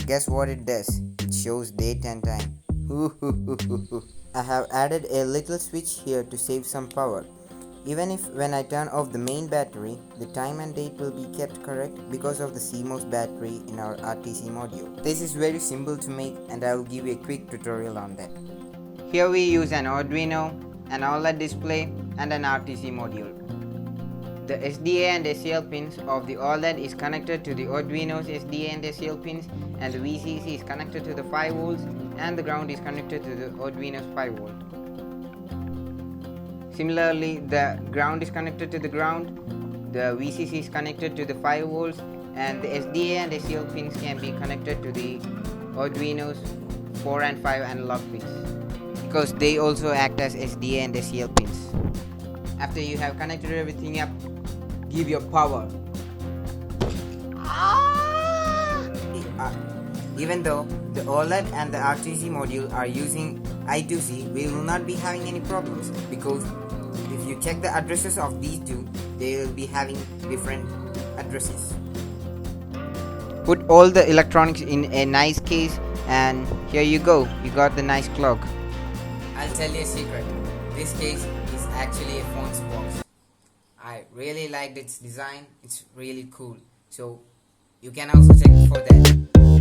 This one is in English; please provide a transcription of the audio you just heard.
guess what it does? It shows date and time. I have added a little switch here to save some power. Even if when I turn off the main battery, the time and date will be kept correct because of the CMOS battery in our RTC module. This is very simple to make and I will give you a quick tutorial on that. Here we use an Arduino, an OLED display and an RTC module. The SDA and SCL pins of the OLED is connected to the Arduino's SDA and SCL pins, and the VCC is connected to the 5 volts and the ground is connected to the Arduino's 5 volt. Similarly, the ground is connected to the ground, the VCC is connected to the 5 volts, and the SDA and SCL pins can be connected to the Arduino's 4 and 5 analog pins because they also act as SDA and SCL pins. After you have connected everything up, give your power. Even though the OLED and the RTC module are using I2C, we will not be having any problems because if you check the addresses of these two, they will be having different addresses. Put all the electronics in a nice case and here you go, you got the nice clock. I'll tell you a secret, this case is actually a phone's box. I really liked its design, it's really cool, so you can also check for that.